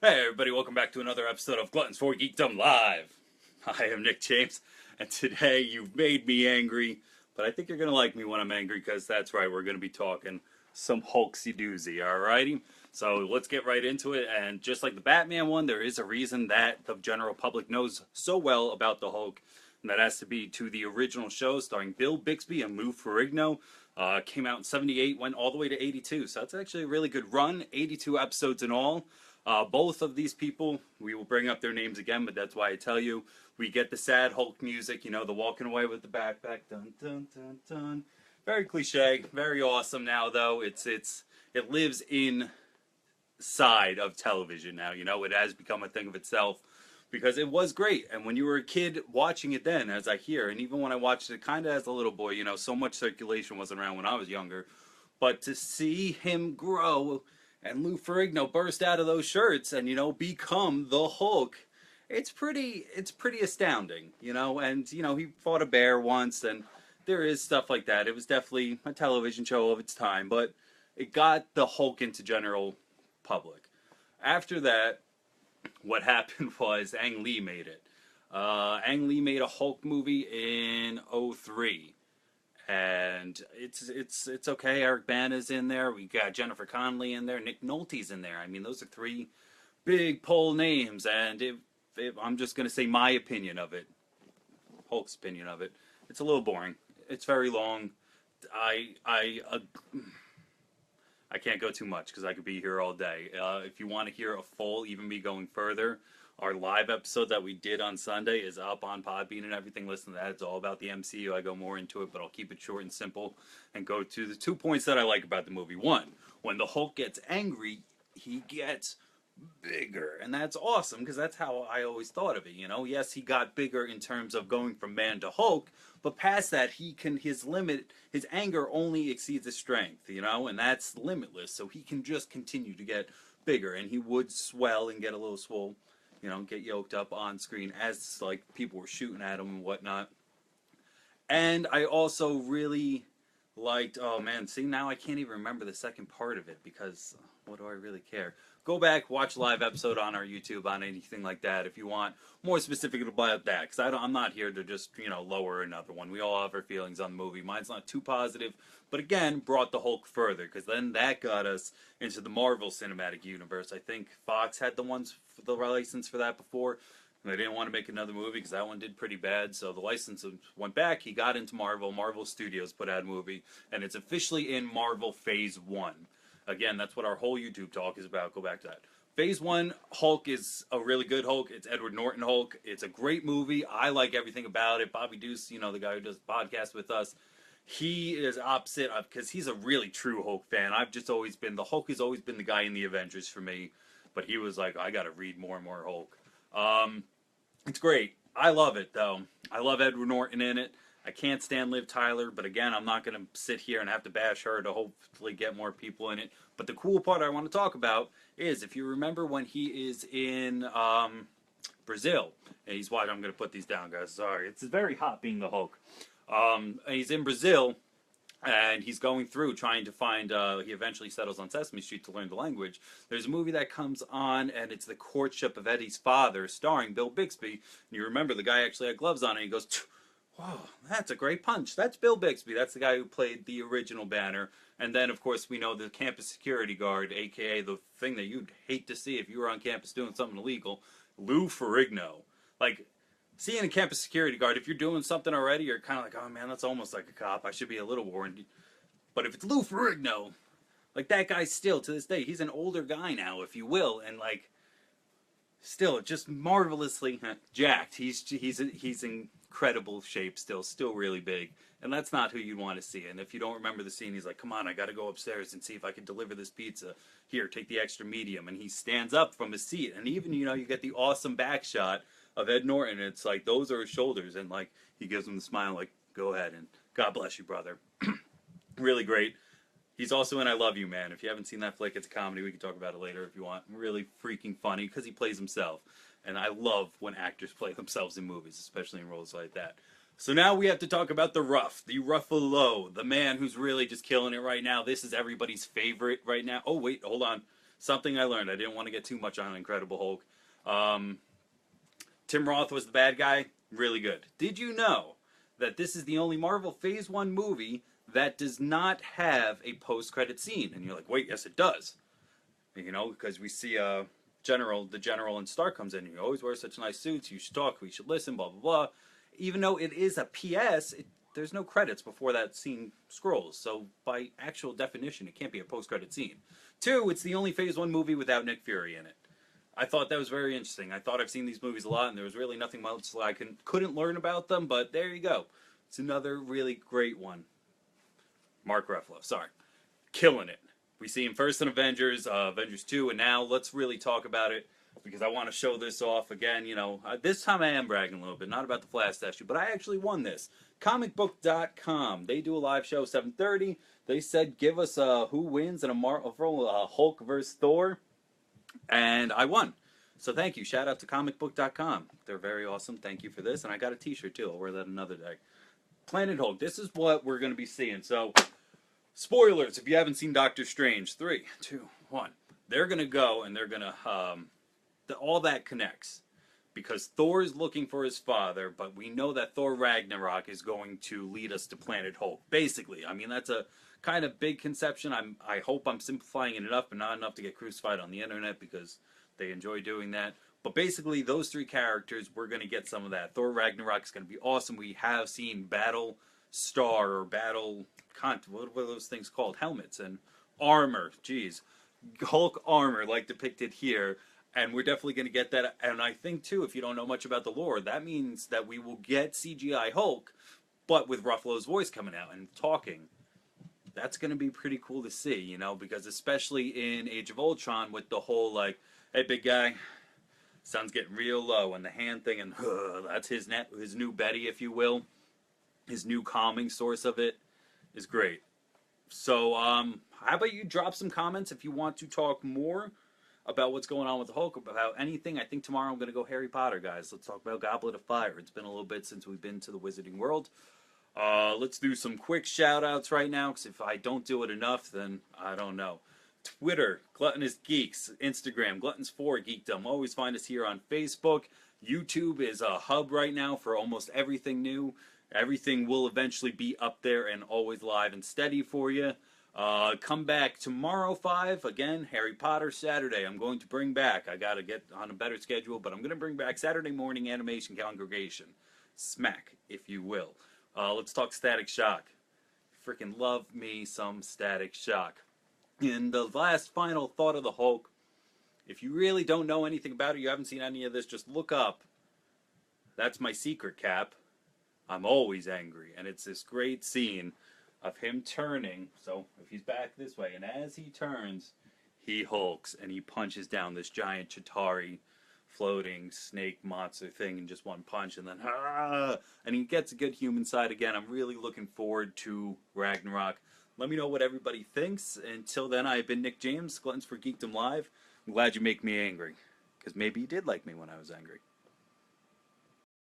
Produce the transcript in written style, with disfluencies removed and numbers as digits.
Hey everybody, welcome back to another episode of Gluttons for Geekdom Live. I am Nick James, and today you've made me angry, but I think you're going to like me when I'm angry, because that's right, we're going to be talking some Hulksy doozy, alrighty? So let's get right into it, and just like the Batman one, there is a reason that the general public knows so well about the Hulk, and that has to be to the original show starring Bill Bixby and Lou Ferrigno. Came out in 78, went all the way to 82, so that's actually a really good run, 82 episodes in all. Both of these people, we will bring up their names again, but that's why I tell you, we get the sad Hulk music, you know, the walking away with the backpack, dun dun dun dun. Very cliche, very awesome now though. It lives inside of television now, you know, it has become a thing of itself because it was great. And when you were a kid watching it then, as I hear, and even when I watched it kind of as a little boy, you know, so much circulation wasn't around when I was younger, but to see him grow and Lou Ferrigno burst out of those shirts and, you know, become the Hulk, it's pretty astounding, you know. And you know, he fought a bear once, and there is stuff like that. It was definitely a television show of its time, but it got the Hulk into general public. After that, what happened was Ang Lee made it. Ang Lee made a Hulk movie in '03. And it's okay. Eric Bana's in there. We got Jennifer Connelly in there. Nick Nolte's in there. I mean, those are three big pole names. And if I'm just gonna say my opinion of it, Hulk's opinion of it, it's a little boring. It's very long. I I uh, I can't go too much because I could be here all day. If you want to hear a full, even me going further, our live episode that we did on Sunday is up on Podbean and everything. Listen to that. It's all about the MCU. I go more into it, but I'll keep it short and simple and go to the 2 points that I like about the movie. One, when the Hulk gets angry, he gets bigger, and that's awesome because that's how I always thought of it. You know, yes, he got bigger in terms of going from man to Hulk, but past that, his anger only exceeds his strength. You know, and that's limitless. So he can just continue to get bigger, and he would swell and get a little swole, you know, get yoked up on screen as like people were shooting at him and whatnot. And I also really liked, oh man, see, now I can't even remember the second part of it because what do I really care? Go back, watch live episode on our YouTube on anything like that if you want more specific about that, because I'm not here to just, you know, lower another one. We all have our feelings on the movie. Mine's not too positive, but again, brought the Hulk further, because then that got us into the Marvel Cinematic Universe. I think Fox had the license for that before. And they didn't want to make another movie because that one did pretty bad, so the license went back. He got into Marvel. Marvel Studios put out a movie, and it's officially in Marvel Phase 1. Again, that's what our whole YouTube talk is about. Go back to that. Phase 1 Hulk is a really good Hulk. It's Edward Norton Hulk. It's a great movie. I like everything about it. Bobby Deuce, you know, the guy who does the podcast with us, he is opposite because he's a really true Hulk fan. The Hulk has always been the guy in the Avengers for me, but he was like, I got to read more and more Hulk. It's great. I love it, though. I love Edward Norton in it. I can't stand Liv Tyler, but again, I'm not going to sit here and have to bash her to hopefully get more people in it. But the cool part I want to talk about is, if you remember when he is in Brazil, and he's watching, I'm going to put these down, guys. Sorry. It's very hot being the Hulk. He's in Brazil, and he's going through trying to find, he eventually settles on Sesame Street to learn the language. There's a movie that comes on, and it's The Courtship of Eddie's Father, starring Bill Bixby. And you remember the guy actually had gloves on, and he goes, whoa, that's a great punch. That's Bill Bixby. That's the guy who played the original Banner. And then, of course, we know the campus security guard, a.k.a. the thing that you'd hate to see if you were on campus doing something illegal, Lou Ferrigno. Like, seeing a campus security guard, if you're doing something already, you're kind of like, oh man, that's almost like a cop. I should be a little warned. But if it's Lou Ferrigno, like, that guy still, to this day, he's an older guy now, if you will, and like, still just marvelously jacked. He's in incredible shape still really big, and that's not who you want to see. And if you don't remember the scene, he's like, come on, I gotta go upstairs and see if I can deliver this pizza. Here, take the extra medium. And he stands up from his seat, and even, you know, you get the awesome back shot of Ed Norton. It's like, those are his shoulders, and like, he gives him the smile like, go ahead, and God bless you, brother. Really great. He's also in I Love You, Man. If you haven't seen that flick, it's a comedy. We can talk about it later if you want. Really freaking funny because he plays himself. And I love when actors play themselves in movies, especially in roles like that. So now we have to talk about the Ruffalo, the man who's really just killing it right now. This is everybody's favorite right now. Oh, wait, hold on. something I learned. I didn't want to get too much on Incredible Hulk. Tim Roth was the bad guy. Really good. Did you know that this is the only Marvel Phase 1 movie that does not have a post-credit scene? And you're like, wait, yes it does. You know, because we see the general and Stark comes in, and you always wear such nice suits, you should talk, we should listen, blah, blah, blah. Even though it is a PS, there's no credits before that scene scrolls. So by actual definition, it can't be a post-credit scene. 2, it's the only Phase 1 movie without Nick Fury in it. I thought that was very interesting. I thought I've seen these movies a lot, and there was really nothing much I couldn't learn about them, but there you go. It's another really great one. Mark Ruffalo, sorry. Killing it. We see him first in Avengers, Avengers 2, and now let's really talk about it, because I want to show this off again. You know, this time I am bragging a little bit, not about the Flash statue, but I actually won this. Comicbook.com, they do a live show, 7:30. They said, give us who wins in a Marvel Hulk versus Thor. And I won. So thank you. Shout out to comicbook.com. They're very awesome. Thank you for this. And I got a t-shirt too. I'll wear that another day. Planet Hulk. This is what we're going to be seeing. So, spoilers if you haven't seen Doctor Strange. 3, 2, 1. They're going to go and they're going to... all that connects. Because Thor's looking for his father, but we know that Thor Ragnarok is going to lead us to Planet Hulk. Basically. I mean, that's a kind of big conception. I hope I'm simplifying it enough, but not enough to get crucified on the internet, because they enjoy doing that. But basically, those 3 characters, we're going to get some of that. Thor Ragnarok is going to be awesome. We have seen Battle Star or Battle... what are those things called? Helmets and armor. Jeez. Hulk armor, like depicted here. And we're definitely going to get that. And I think, too, if you don't know much about the lore, that means that we will get CGI Hulk, but with Ruffalo's voice coming out and talking. That's going to be pretty cool to see, you know, because especially in Age of Ultron with the whole, like, hey, big guy, sun's getting real low, and the hand thing, and that's his new Betty, if you will. His new calming source of it is great. So, how about you drop some comments if you want to talk more about what's going on with the Hulk, about anything. I think tomorrow I'm going to go Harry Potter, guys. Let's talk about Goblet of Fire. It's been a little bit since we've been to the Wizarding World. Let's do some quick shout-outs right now, because if I don't do it enough, then I don't know. Twitter, Gluttonous Geeks. Instagram, Gluttons4 Geekdom. Always find us here on Facebook. YouTube is a hub right now for almost everything new. Everything will eventually be up there and always live and steady for you. Come back tomorrow, 5. Again, Harry Potter Saturday. I'm going to bring back, I got to get on a better schedule, but I'm going to bring back Saturday morning animation congregation. Smack, if you will. Let's talk Static Shock. Freaking love me some Static Shock. And the last final thought of the Hulk, if you really don't know anything about it, you haven't seen any of this, just look up. That's my secret cap. I'm always angry. And it's this great scene of him turning. So if he's back this way, and as he turns, he hulks and he punches down this giant Chitauri floating snake monster thing in just one punch, and then and he gets a good human side again. I'm really looking forward to Ragnarok. Let me know what everybody thinks. Until then, I've been Nick James, Gluttons for Geekdom Live. I'm glad you make me angry, because maybe you did like me when I was angry.